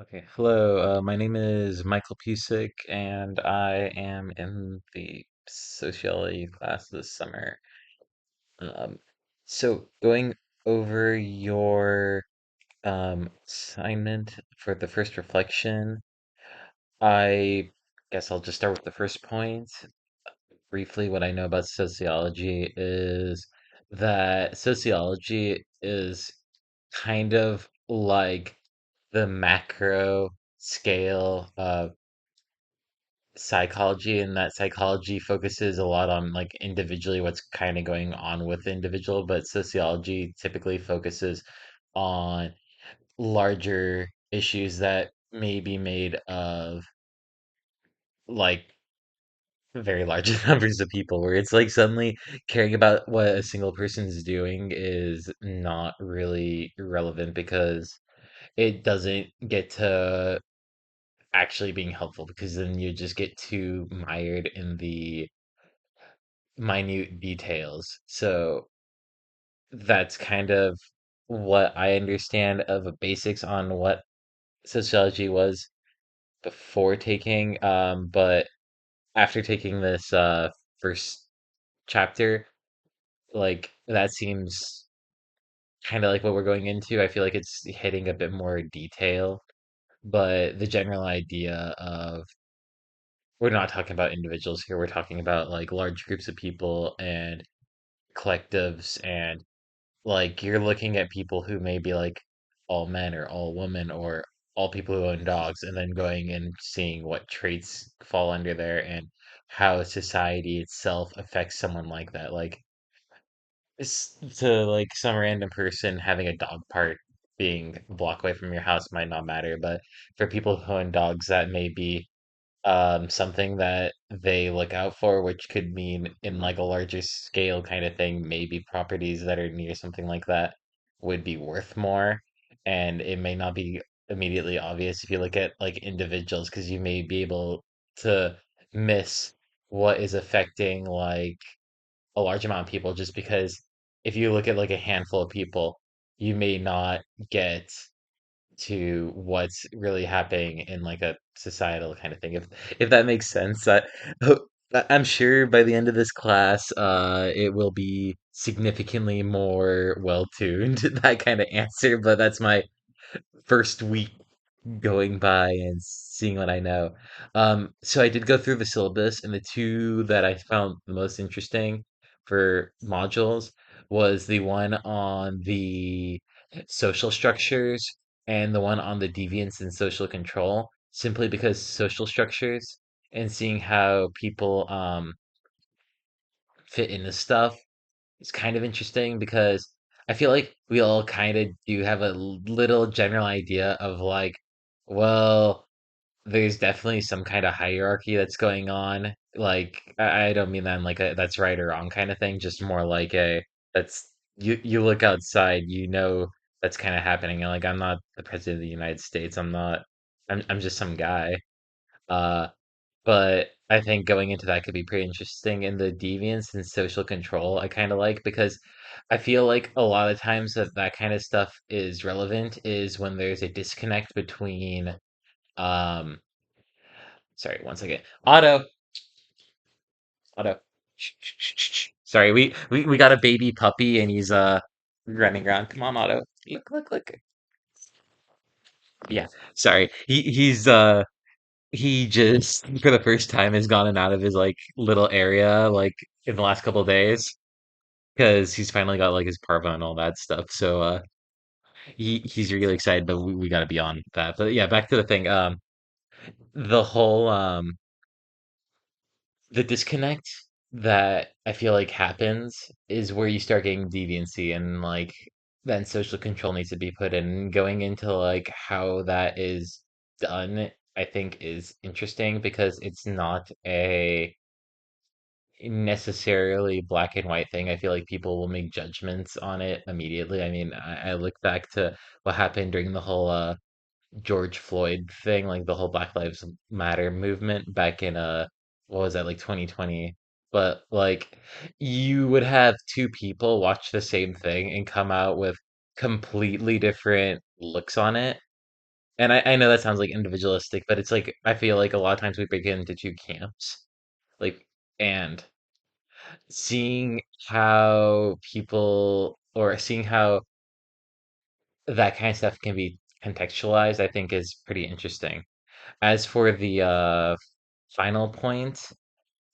Okay, hello. My name is Michael Pusick, and I am in the sociology class this summer. Um, so going over your assignment for the first reflection, I guess I'll just start with the first point. Briefly, what I know about sociology is that sociology is kind of like the macro scale of psychology, and that psychology focuses a lot on like individually what's kind of going on with the individual, but sociology typically focuses on larger issues that may be made of like very large numbers of people, where it's like suddenly caring about what a single person is doing is not really relevant because it doesn't get to actually being helpful, because then you just get too mired in the minute details. So that's kind of what I understand of a basics on what sociology was before taking. But after taking this first chapter, like that seems kind of like what we're going into. I feel like it's hitting a bit more detail, but the general idea of we're not talking about individuals here. We're talking about like large groups of people and collectives, and like you're looking at people who may be like all men or all women or all people who own dogs, and then going and seeing what traits fall under there and how society itself affects someone like that. Like to like some random person, having a dog park being a block away from your house might not matter, but for people who own dogs, that may be something that they look out for, which could mean in like a larger scale kind of thing, maybe properties that are near something like that would be worth more. And it may not be immediately obvious if you look at like individuals, because you may be able to miss what is affecting like a large amount of people, just because if you look at like a handful of people, you may not get to what's really happening in like a societal kind of thing, if that makes sense. I'm sure by the end of this class it will be significantly more well tuned, that kind of answer, but that's my first week going by and seeing what I know. So I did go through the syllabus, and the two that I found the most interesting for modules was the one on the social structures and the one on the deviance and social control, simply because social structures and seeing how people fit into stuff is kind of interesting, because I feel like we all kind of do have a little general idea of like, well, there's definitely some kind of hierarchy that's going on. Like, I don't mean that in like a that's right or wrong kind of thing, just more like a that's you look outside, you know that's kind of happening. And like, I'm not the president of the United States. I'm just some guy. Uh, but I think going into that could be pretty interesting. In the deviance and social control, I kind of like, because I feel like a lot of times that that kind of stuff is relevant is when there's a disconnect between um sorry, one second. Otto. Shh, shh, shh, shh, shh. Sorry, we got a baby puppy, and he's running around. Come on, Otto. Look, look, look. Yeah, sorry. He just for the first time has gotten out of his like little area like in the last couple of days, because he's finally got like his parva and all that stuff. So he's really excited, but we got to be on that. But yeah, back to the thing. The whole the disconnect that I feel like happens is where you start getting deviancy, and like then social control needs to be put in. Going into like how that is done, I think is interesting, because it's not a necessarily black and white thing. I feel like people will make judgments on it immediately. I mean, I look back to what happened during the whole George Floyd thing, like the whole Black Lives Matter movement back in what was that, like 2020? But like you would have two people watch the same thing and come out with completely different looks on it. And I know that sounds like individualistic, but it's like I feel like a lot of times we break it into two camps. Like, and seeing how people or seeing how that kind of stuff can be contextualized, I think is pretty interesting. As for the final point,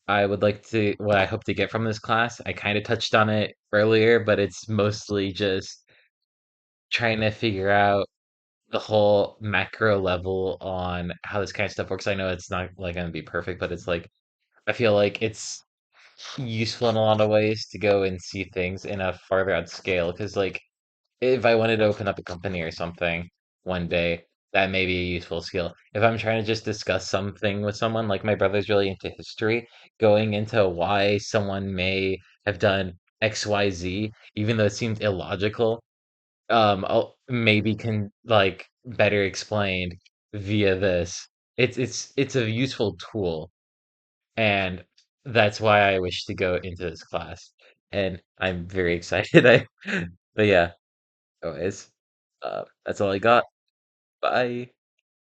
I would like to, what I hope to get from this class, I kind of touched on it earlier, but it's mostly just trying to figure out the whole macro level on how this kind of stuff works. I know it's not like going to be perfect, but it's like I feel like it's useful in a lot of ways to go and see things in a farther out scale. Because like if I wanted to open up a company or something one day, that may be a useful skill. If I'm trying to just discuss something with someone, like my brother's really into history, going into why someone may have done XYZ, even though it seems illogical, maybe can like better explained via this. It's a useful tool, and that's why I wish to go into this class. And I'm very excited. But yeah, anyways, that's all I got. Bye.